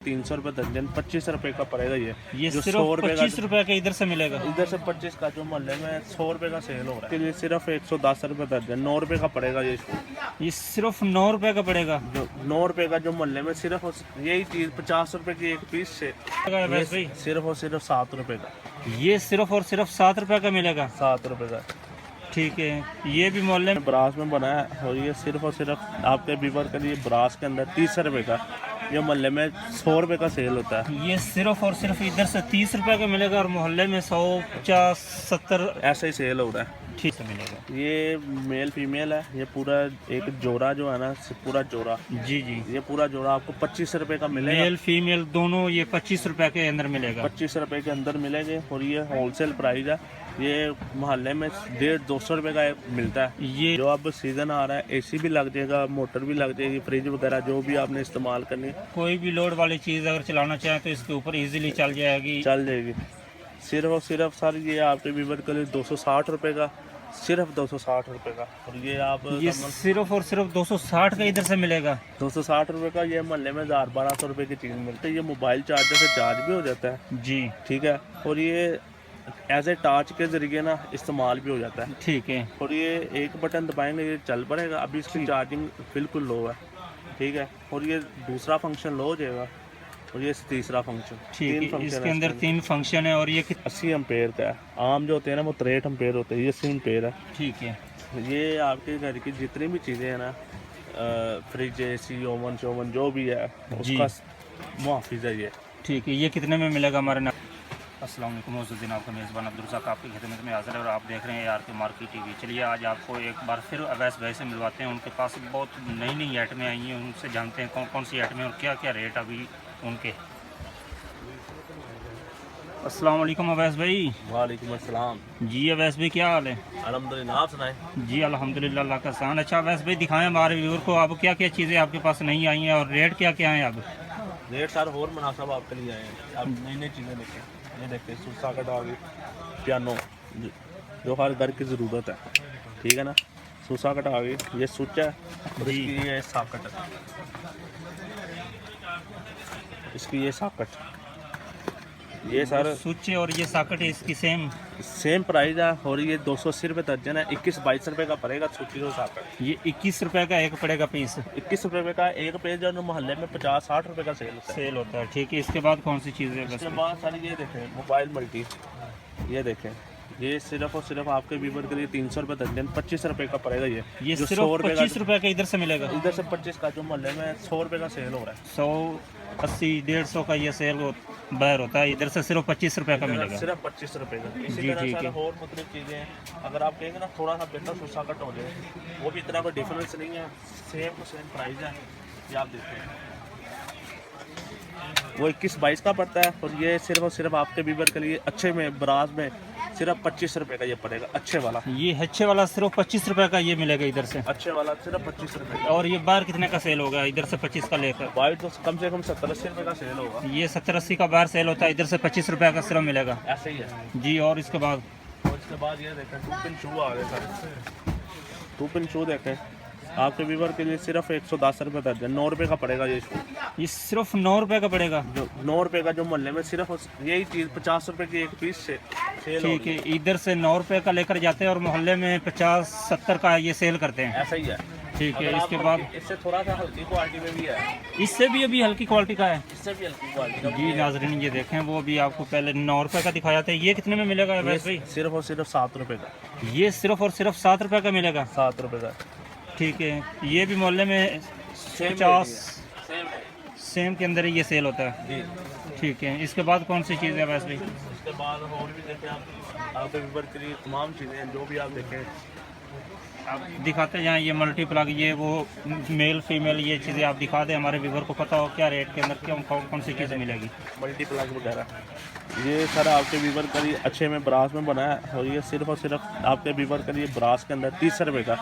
300 रुपये दर्जन, 25 रुपये का पड़ेगा ये जो सिर्फ 100 रुपये 25 रुपए का इधर से मिलेगा। इधर से 25 का जो मोहल्ले में 100 रुपये का सेल हो रहा है, ये सिर्फ 110 रुपये दर्जन, 9 रुपये का पड़ेगा ये सिर्फ 9 रुपए का पड़ेगा। जो 9 रुपये का जो मोहल्ले में सिर्फ यही चीज़ 50 रुपये की एक पीस से सिर्फ और सिर्फ 7 रुपये का, ये सिर्फ और सिर्फ 7 रुपए का मिलेगा। 7 रुपये का। ठीक है, ये भी मोहल्ले में ब्रास में बना है और ये सिर्फ और सिर्फ आपके बीवर के लिए ब्रास के अंदर 30 रुपये का, ये मोहल्ले में 100 रुपये का सेल होता है। ये सिर्फ और सिर्फ इधर से 30 रुपए का मिलेगा और मोहल्ले में 100, 50, 70 ऐसा ही सेल हो रहा है। ठीक से मिलेगा। ये मेल फीमेल है, ये पूरा एक जोड़ा जो है ना, पूरा जोड़ा, जी जी, ये पूरा जोड़ा आपको 25 रुपये का मिलेगा। मेल फीमेल दोनों ये 25 रुपए के अंदर मिलेगा। 25 रुपये के अंदर मिलेंगे और ये होलसेल प्राइस है। ये मोहल्ले में 150-200 रुपये का मिलता है। ये जो अब सीज़न आ रहा है, एसी भी लग जाएगा, मोटर भी लग जाएगी, फ्रिज वगैरह जो भी आपने इस्तेमाल करनी है, कोई भी लोड वाली चीज़ अगर चलाना चाहे तो इसके ऊपर इजीली चल जाएगी। चल जाएगी। सिर्फ और सिर्फ सर ये आपके वीवर के लिए 260 रुपये का, सिर्फ 260 रुपये का। और ये सिर्फ और सिर्फ 260 का इधर से मिलेगा। 260 रुपये का ये मोहल्ले में 1000-1200 रुपये की चीज़ मिलती है। ये मोबाइल चार्जर से चार्ज भी हो जाता है। जी ठीक है, और ये एज ए टॉर्च के ज़रिए ना इस्तेमाल भी हो जाता है। ठीक है, और ये एक बटन दबाएंगे ये चल पड़ेगा। अभी इसकी चार्जिंग बिल्कुल लो है। ठीक है, और ये दूसरा फंक्शन लो हो जाएगा और ये तीसरा फंक्शन। ठीक है, इसके अंदर 3 फंक्शन है और ये 80 एम्पेयर का है। आम जो होते हैं ना वो 63 एम्पेयर होते हैं, ये 80 एम्पेयर है। ठीक है, ये आपके घर की जितनी भी चीज़ें हैं ना, फ्रिज, एसी, ओवन शोवन जो भी है उसका मुहाफिज है ये। ठीक है, ये कितने में मिलेगा हमारे नाम? अस्सलाम वालेकुम, मौजूद आपका मेज़बान अब्दुल रज़ाक आपकी खिदमत में हाज़िर है और आप देख रहे हैं यार के मार्केट टीवी। चलिए आज आपको एक बार फिर अवैस भाई से मिलवाते हैं। उनके पास बहुत नई नई आइटमें आई हैं, उनसे जानते हैं कौन कौन सी आइटमें और क्या क्या रेट अभी उनके। अस्सलाम वालेकुम अवैस भाई। वालेकुम अस्सलाम। जी अवैस भाई, क्या हाल है? अल्हम्दुलिल्लाह, आप सुनाएं। जी अल्हम्दुलिल्लाह, अल्लाह का एहसान। अच्छा अवैस भाई, दिखाएं हमारे व्यूअर को अब क्या क्या चीज़ें आपके पास नहीं आई हैं और रेट क्या क्या हैं अब? रेट सर और मुनासिब आपके लिए आए हैं। आप नई नई चीज़ें देखें, ये देखते हैं सॉकेट आ गई, पियानो जो हर घर की ज़रूरत है। ठीक है ना, सॉकेट आ गई, ये स्विच है और इसकी ये सॉकेट है, इसकी ये सॉकेट, ये सर स्विच और ये सॉकेट इसकी सेम प्राइस है। और ये 280 रुपये दर्जन है, 21-22 रुपये का पड़ेगा स्विच और सॉकेट। ये 21 रुपए का एक पड़ेगा पीस। 21 रुपये का एक पेज, जो मोहल्ले में 50-60 रुपये का सेल होता है। ठीक है, इसके बाद कौन सी चीज़ है? इसके बाद सर ये देखें मोबाइल मल्टी, ये देखें, ये सिर्फ और सिर्फ आपके वीवर के लिए 300 रुपये दर्जन, 25 रुपये का पड़ेगा ये जो सिर्फ 25 रुपए का इधर से मिलेगा। इधर से 25 का, जो मोहल्ले में 100 रुपये का सेल हो रहा है। 100, 80, 150 का ये सेल बाहर होता है, इधर से सिर्फ 25 रुपए का मिलेगा। सिर्फ 25 रुपये का। इसी जी, तरह ठीक सर है। और मुख्तलिफ चीज़ें हैं। अगर आप कहेंगे ना थोड़ा सा बेहतर सुस्सा कट हो जाए, वो भी इतना कोई डिफरेंस नहीं है, सेम टू सेम प्राइस है। ये आप देखते हैं वो 21-22 का पड़ता है और ये सिर्फ और सिर्फ आपके वीवर के लिए अच्छे में ब्रास में सिर्फ 25 रुपये का ये पड़ेगा। अच्छे वाला, ये अच्छे वाला सिर्फ 25 रुपए का ये मिलेगा इधर से। अच्छे वाला सिर्फ 25 रुपये का। और ये बाहर कितने का सेल होगा इधर से 25 का लेकर? बाहर तो कम से कम 70-80 रुपये का सेल होगा। ये 70-80 का बाहर सेल होता है, इधर से 25 रुपए का सिर्फ मिलेगा। ऐसे ही है जी। और इसके बाद ये देखें 2 पिन शू आ गए सर। 2 पिन शू देखें, आपके वीवर के लिए सिर्फ 110 रुपये दर्जन, 9 रुपये का पड़ेगा ये सिर्फ 9 रुपए का पड़ेगा। जो 9 रुपये का, जो मोहल्ले में सिर्फ यही चीज़ 50 रुपये की एक पीस से सेल। ठीक है, इधर से 9 रुपए का लेकर जाते हैं और मोहल्ले में 50-70 का ये सेल करते हैं। ऐसा ही है। ठीक है, इसके बाद इससे थोड़ा सा हल्की क्वालिटी में भी है, इससे भी अभी हल्की क्वालिटी का है। इससे भी हल्की क्वालिटी का जी नाजरीन, ये देखें, वो भी आपको पहले 9 रुपए का दिखाया था। ये कितने में मिलेगा वैसे भाई? सिर्फ और सिर्फ 7 रुपये का। ये सिर्फ और सिर्फ 7 रुपए का मिलेगा। 7 रुपये का। ठीक है, ये भी मोहल्ले में 50 सेम के अंदर ही ये सेल होता है। जी। ठीक है, इसके बाद कौन सी चीज़ है वैसे भाई? इसके बाद और भी देखें आप, आपके वीवर के लिए तमाम चीज़ें जो भी आप देखें आप दिखाते जाएँ। ये मल्टी प्लग, ये वो मेल फीमेल, ये चीज़ें आप दिखा दें, हमारे व्यूवर को पता हो क्या रेट के अंदर क्या कौन सी चीज़ें मिलेगी। मल्टी प्लग वगैरह ये सर आपके वीवर के लिए अच्छे में ब्रास में बना है और ये सिर्फ और सिर्फ आपके वीवर के लिए ब्रास के अंदर 30 रुपये का,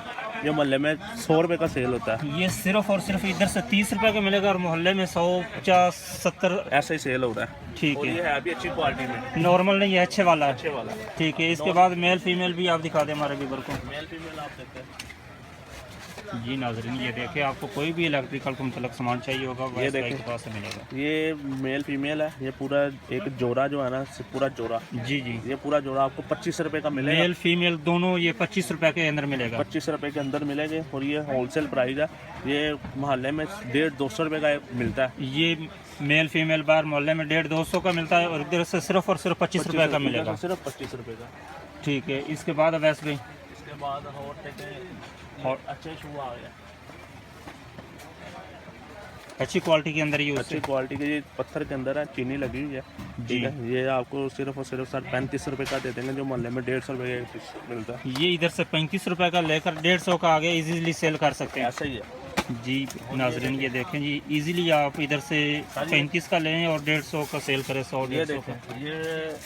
ये मोहल्ले में 100 रुपये का सेल होता है। ये सिर्फ और सिर्फ इधर से 30 रुपये का मिलेगा और मोहल्ले में 100, 50, 70 ऐसा ही सेल हो रहा है। ठीक और है, ये है भी अच्छी क्वालिटी में, नॉर्मल नहीं है, अच्छे वाला है। अच्छे वाला। ठीक है, इसके बाद मेल फीमेल भी आप दिखा दें हमारे व्यूवर को। मेल फीमेल आप देखते हैं, जी नाज़रीन, ये देखिए आपको कोई भी इलेक्ट्रिकल को मतलब सामान चाहिए होगा ये वैसे देखें। के पास से मिलेगा। ये मेल फीमेल है, ये पूरा एक जोड़ा जो है ना, पूरा जोड़ा, जी जी, ये पूरा जोड़ा आपको 25 रुपए का मिलेगा। मेल फीमेल दोनों ये 25 रुपए के अंदर मिलेगा। 25 रुपए के अंदर मिलेंगे और ये होलसेल प्राइस है। ये मोहल्ले में 150-200 रुपए का मिलता है। ये मेल फीमेल बाहर मोहल्ले में 150-200 का मिलता है और इधर से सिर्फ और सिर्फ 25 रुपए का मिलेगा। सिर्फ 25 रुपए का। ठीक है, इसके बाद अवैस भाई इसके बाद और अच्छे शू आ गया, अच्छी क्वालिटी के अंदर ये अच्छी उससे क्वालिटी के, ये पत्थर के अंदर है, चीनी लगी हुई है। जी। ठीक है, ये आपको सिर्फ और सिर्फ सर 35 रुपए का दे देंगे, जो मोहल्ले में 150 रुपए का पीस मिलता है। ये इधर से 35 रुपए का लेकर 150 का आगे इजीली सेल कर सकते हैं। ऐसा ही है। जी नाज़रीन, ये देखें जी, इजीली आप इधर से 35 का लें और 150 का सेल करें, 100-150 का। देखें, ये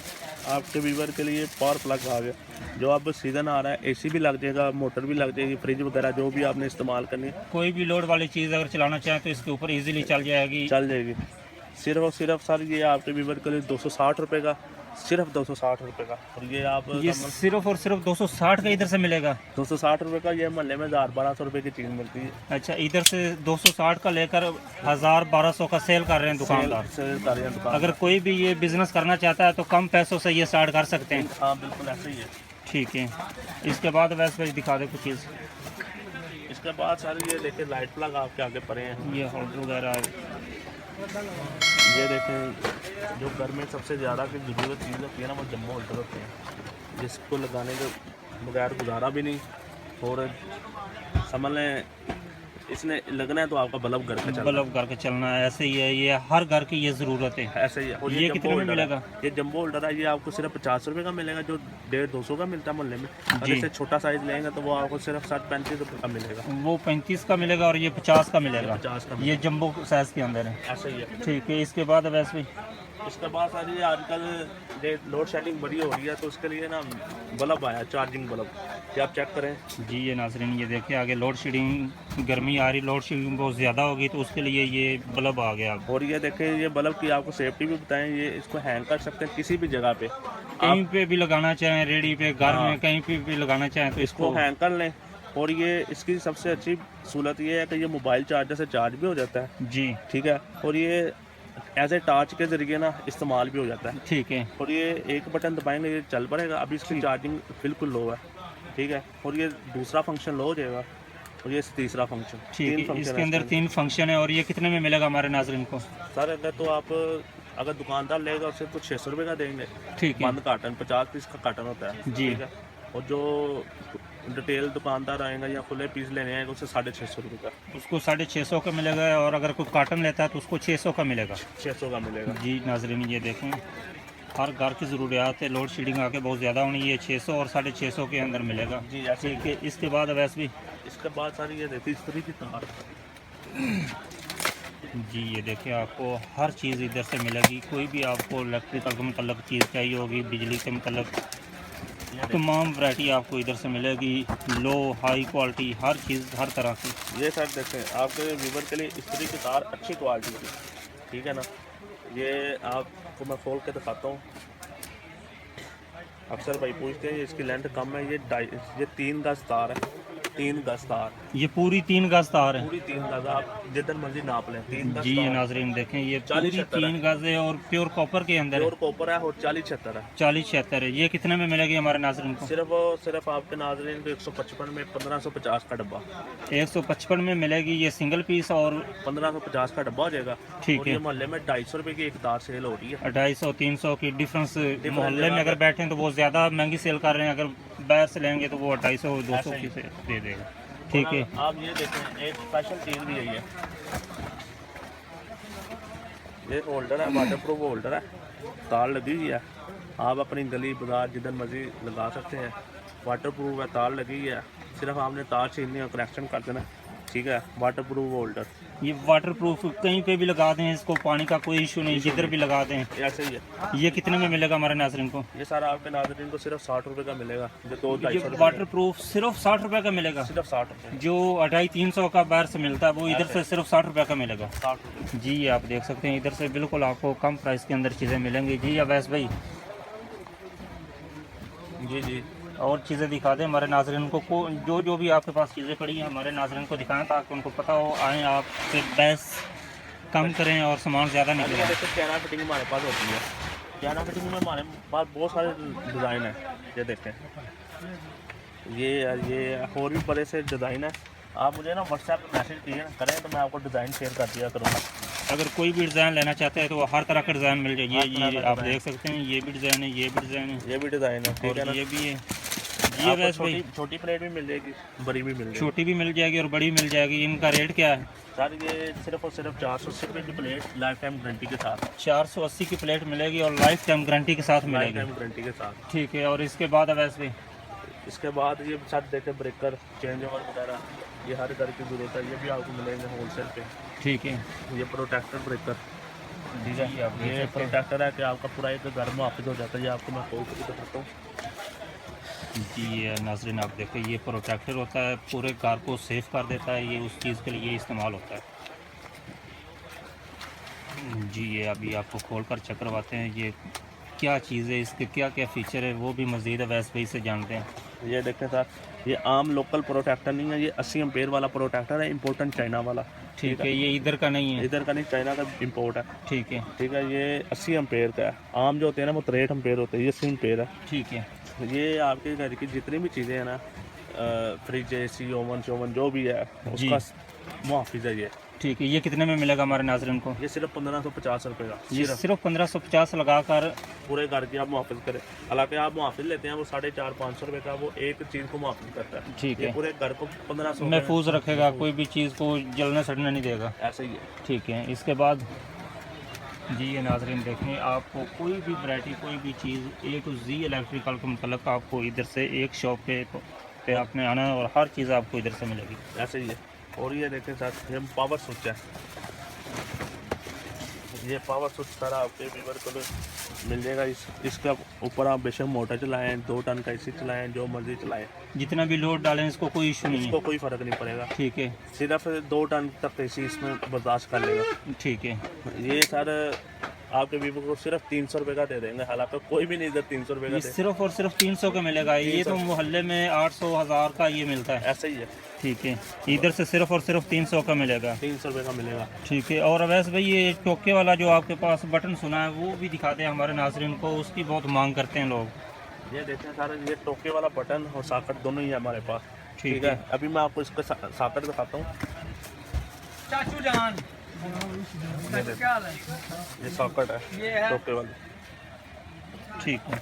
आपके व्यूवर के लिए पावर प्लग आ गया, जो अब सीजन आ रहा है, एसी भी लग जाएगा, मोटर भी लग जाएगी, फ्रिज वगैरह जो भी आपने इस्तेमाल करनी है कोई भी लोड वाली चीज़ अगर चलाना चाहें तो इसके ऊपर इजीली चल जाएगी। चल जाएगी। सिर्फ और सिर्फ सर ये आपके व्यूवर के लिए 260 रुपए का, सिर्फ 260 रुपए का। और ये आप ये सिर्फ और सिर्फ 260 का इधर से मिलेगा। 260 रुपए का, ये मोहल्ले में 1000-1200 रुपए की चीज़ मिलती है। अच्छा, इधर से 260 का लेकर 1000-1200 का सेल कर रहे हैं दुकानदार। सेल कर रहे हैं दुकान। अगर कोई भी ये बिजनेस करना चाहता है तो कम पैसों से ये स्टार्ट कर सकते हैं। हाँ बिल्कुल ऐसे ही है। ठीक है, इसके बाद वैसे भाई दिखा दे कुछ चीज़। इसके बाद सर ये देखिए लाइट प्लग आपके आगे पड़े हैं। ये होल्डर वगैरह, ये देखें, जो घर में सबसे ज़्यादा की ज़रूरत चीज़ होती है ना, वो जम्बो होल्डर होते हैं, जिसको लगाने के बगैर गुजारा भी नहीं। और समझ लें इसने लगना है तो आपका बल्ब घर पे चलना है। बल्ब करके चलना है, ऐसे ही है, ये हर घर की ये ज़रूरत है। ऐसे ही है। और ये जंबो कितने में होल्डर है। मिलेगा? ये जंबो होल्डर है, ये आपको सिर्फ 50 रुपए का मिलेगा, जो 150-200 का मिलता है मोहल्ले में। अगर जी। इससे छोटा साइज लेंगे तो वो आपको सिर्फ 60-35 रुपए का मिलेगा। वो 35 का मिलेगा और ये 50 का मिलेगा। 50 का ये जंबो साइज़ के अंदर है। ऐसे ही है। ठीक है, इसके बाद वैसे भी इसके बाद सर ये आजकल लोड शेडिंग बड़ी हो रही है, तो उसके लिए ना बल्ब आया, चार्जिंग बल्ब, ये आप चेक करें। जी ये नाज़रीन, ये देखिए आगे लोड शेडिंग, गर्मी आ रही, लोड शेडिंग बहुत ज़्यादा होगी तो उसके लिए ये बल्ब आ गया। और ये देखें, ये बल्ब की आपको सेफ्टी भी बताएं, ये इसको हैंग कर सकते हैं किसी भी जगह पे, कहीं पे भी लगाना चाहें, रेडी पे, घर हाँ। में कहीं पे भी लगाना चाहें तो इसको इसको हैंग कर लें। और ये इसकी सबसे अच्छी सहूलत ये है कि ये मोबाइल चार्जर से चार्ज भी हो जाता है। जी ठीक है, और ये एज ए टॉर्च के जरिए ना इस्तेमाल भी हो जाता है। ठीक है। और ये एक बटन दबाएंगे ये चल पड़ेगा। अभी इसकी चार्जिंग बिल्कुल लो है, ठीक है, और ये दूसरा फंक्शन लो हो जाएगा और ये तीसरा फंक्शन। ठीक है, इसके अंदर 3 फंक्शन है। और ये कितने में मिलेगा हमारे नाज़रीन को? सर अगर तो आप अगर दुकानदार लेगा उससे तो 600 रुपये का देंगे। ठीक है बंद कार्टन 50 पीस का कार्टन होता है। जी। ठीक है, और जो डिटेल दुकानदार आएगा या खुले पीस लेने आएगा उससे 650 रुपये का, उसको 650 का मिलेगा। और अगर कोई कार्टन लेता है तो उसको 600 का मिलेगा। 600 का मिलेगा। जी नाज़रीन, ये देखें, हर घर की ज़रूरियात है, लोड शेडिंग आके बहुत ज़्यादा होनी, ये 600 और 650 के अंदर मिलेगा। जी ऐसे। ठीक है, इसके बाद वैसे भी इसके बाद सारी ये देखिए इस तरह की तार। जी ये देखिए, आपको हर चीज़ इधर से मिलेगी। कोई भी आपको इलेक्ट्रिकल के मतलब चीज़ चाहिए होगी, बिजली के मतलब तमाम वैरायटी आपको इधर से मिलेगी। लो हाई क्वालिटी हर चीज़, हर तरह की। ये सर देखें, आपके व्यूवर के लिए इस तरह की तार अच्छी क्वालिटी की, ठीक है ना। ये आपको मैं खोल के दिखाता हूँ। अक्सर भाई पूछते हैं इसकी लेंथ कम है, ये 3 गज तार है, 3 गज तार, ये पूरी 3 गज तार है। पूरी 3 गज, आप जितन मर्जी नाप लें, 3 गज जी तार। नाजरीन देखें, ये 40-76 पूरी 3 गज है और प्योर कॉपर के अंदर है। प्योर कॉपर है और 40-76 है। 40-76 है। ये कितने में मिलेगी हमारे नाजरीन को? सिर्फ आपके नाजरीन को 155 में 1550 का डब्बा, 155 में मिलेगी ये सिंगल पीस और 1550 का डब्बा हो जाएगा। ठीक और है। ये मोहल्ले में 250 रुपये की एक तार सेल हो रही है। 250-300 की डिफरेंस मोहल्ले में अगर बैठे हैं तो बहुत ज़्यादा महंगी सेल कर रहे हैं, अगर बाहर से लेंगे तो वो 250-200 की से दे देगा। ठीक है, आप ये देखें, एक स्पेशल चीज़ भी यही है, ये होल्डर है, वाटर प्रूफ होल्डर है, तार लगी हुई है, आप अपनी गली बाजार जिधर मर्जी लगा सकते हैं। वाटर प्रूफ है, तार लगी हुई है, सिर्फ आपने तार छीननी और कनेक्शन कर देना, ठीक है। वाटर प्रूफ होल्डर, ये वाटर प्रूफ कहीं पे भी लगा दें, इसको पानी का कोई इशू नहीं, जिधर भी लगा दें। ऐसे ही है। ये कितने में मिलेगा हमारे नाजरीन को? ये सारा आपके नाज़रीन को सिर्फ 60 रुपये का मिलेगा, जो 200-250 ये रुपये वाटर प्रूफ सिर्फ 60 रुपये का मिलेगा। सिर्फ 60 रुपये, जो 250-300 का बाहर से मिलता है वो इधर से सिर्फ 60 रुपये का मिलेगा। 60 रुपये। जी आप देख सकते हैं, इधर से बिल्कुल आपको कम प्राइस के अंदर चीज़ें मिलेंगी। जी अवैस भाई, जी जी, और चीज़ें दिखा दें हमारे नाज़रीन को जो भी आपके पास चीज़ें पड़ी हैं हमारे नाज़रीन को दिखाएं ताकि उनको पता हो, आएँ आप फिर बहस कम करें और सामान ज़्यादा ये निकले। देखो चैना फिटिंग हमारे पास होती है। चैना फिटिंग में हमारे पास बहुत सारे डिज़ाइन हैं। ये देखें, ये और भी बड़े से डिज़ाइन है। आप मुझे ना व्हाट्सएप पर मैसेज कीजिए करें तो मैं आपको डिज़ाइन शेयर कर दिया करूँगा। अगर कोई भी डिज़ाइन लेना चाहते हैं तो वो हर तरह का डिज़ाइन मिल जाएगी। हर तरह ये का आप डिज़ाइन। देख सकते हैं, ये भी डिज़ाइन है, ये भी डिज़ाइन है ये भी डिज़ाइन है, ठीक है और ना। ये भी है। ये आपको वैसे भाई छोटी प्लेट भी मिल जाएगी, बड़ी भी मिल जाएगी। छोटी भी मिल जाएगी और बड़ी मिल जाएगी। इनका रेट क्या है? सर ये सिर्फ और सिर्फ 480 रुपये की प्लेट लाइफ टाइम गारंटी के साथ। 480 की प्लेट मिलेगी और लाइफ टाइम गारंटी के साथ लाइफ मिलेगी। टाइम गारंटी के साथ। ठीक है। और इसके बाद वैसे भी इसके बाद ये साथ देखें ब्रेकर, चेंज ओवर वगैरह, ये हर घर की ज़रूरत है, ये भी आपको मिलेंगे होलसेल पे। ठीक है। ये प्रोटेक्टर ब्रेकर, ठीक जी, आप है। देख ये सकते हैं। प्रोटेक्टर है कि आपका पूरा एक घर मुहाफिज हो जाता है। ये आपको मैं कोई भी दिखाता हूँ। जी ये नाज़रीन आप देखो, ये प्रोटेक्टर होता है, पूरे कार को सेफ कर देता है। ये उस चीज़ के लिए इस्तेमाल होता है। जी ये अभी आपको खोल कर चेक करवाते हैं ये क्या चीज़ है, इसके क्या क्या फ़ीचर है, वो भी मज़ीद अवैस भाई से जानते हैं। ये देखें सर, ये आम लोकल प्रोटेक्टर नहीं है, ये 80 एम्पेयर वाला प्रोटेक्टर है, इम्पोर्टेंट चाइना वाला। ठीक है। ये इधर का नहीं है? इधर का नहीं, चाइना का इम्पोर्ट है। ठीक है। ठीक है। ये 80 एम्पेयर का है। आम जो होते हैं ना वो 63 एम्पेयर होते हैं, ये 80 एम्पेयर है। ठीक है। ये आपके घर की जितनी भी चीज़ें हैं ना, फ्रिज, एसी, ओवन शोवन जो भी है जी। उसका मुहाफिज है ये। ठीक है। ये कितने में मिलेगा हमारे नाज़रीन को? ये सिर्फ 1550 रुपये का। ये सिर्फ 1550 लगा कर पूरे घर की आप मुहाफिज करें। हालांकि आप मुहाफिज लेते हैं वो 450-500 रुपये का, वो एक चीज़ को मुहाफिज करता है। ठीक ये है। पूरे घर को 1500 महफूज रखेगा, कोई भी चीज़ को जलने सड़ने नहीं देगा। ऐसे ही है। ठीक है। इसके बाद जी ये नाज़रीन देखें, आपको कोई भी वैरायटी, कोई भी चीज़ ए टू जी इलेक्ट्रिकल के मतलब आपको इधर से एक शॉप पे आपने आना है और हर चीज़ आपको इधर से मिलेगी। ऐसे ही है। और ये देखें साथ, ये पावर स्विच है। ये पावर स्विच सारा आपके वीवर को मिल जाएगा। इसका ऊपर आप बेशक मोटर चलाएं, 2 टन का एसी चलाएं, जो मर्जी चलाएं, जितना भी लोड डालें इसको कोई इशू नहीं इसको है। कोई फ़र्क नहीं पड़ेगा। ठीक है। सिर्फ 2 टन तक एसी इसमें बर्दाश्त कर लेगा। ठीक है। ये सर आपके वीवो को सिर्फ 300 रुपये का दे देंगे। हालांकि कोई भी नहीं इधर 300 रुपये का ये दे। सिर्फ और सिर्फ 300 का मिलेगा। ये तो मोहल्ले में 800 1000 का ये मिलता है। ऐसे ही है। ठीक है। इधर से सिर्फ और सिर्फ 300 का मिलेगा। 300 रुपये का मिलेगा। ठीक है। और वैसे भाई ये टोके वाला जो आपके पास बटन सुना है वो भी दिखाते हैं हमारे नाज़रीन को, उसकी बहुत मांग करते हैं लोग। ये देखें सर, ये टोके वाला बटन और सॉकेट दोनों ही है हमारे पास। ठीक है। अभी मैं आपको इसका सॉकेट दिखाता हूँ। चाचू जान क्या हाल है? ये सॉकेट है ये है टोके वाली। ठीक है।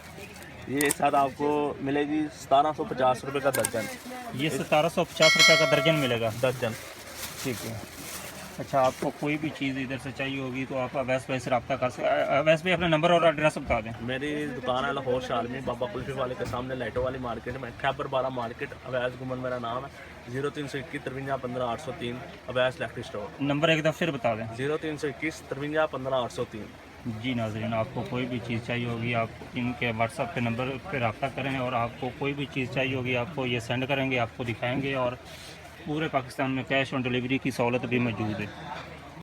ये सर आपको मिलेगी 1750 रुपये का दर्जन। ये 1750 रुपये का दर्जन मिलेगा। दर्जन। ठीक है। अच्छा, आपको कोई भी चीज़ इधर से चाहिए होगी तो आप अवैस भाई से रब्ता कर सकते। अवैस भाई अपना नंबर और एड्रेस बता दें। मेरी दुकान है लाहौर शालमी बाबा कुल्फी वाले के सामने लाइटों वाली मार्केट में, खैबर 12 मार्केट। अवैस गुमन मेरा नाम है। 0321 53 15 803 अवैस इलेक्ट्रिक स्टोर। नंबर एक दफ़ा फिर बता दें। 0321 53 15 803। जी नाज़रीन, आपको कोई भी चीज़ चाहिए होगी आप इनके व्हाट्सएप पे नंबर पे रब्ता करें और आपको कोई भी चीज़ चाहिए होगी आपको ये सेंड करेंगे, आपको दिखाएंगे और पूरे पाकिस्तान में कैश ऑन डिलीवरी की सहूलत भी मौजूद है।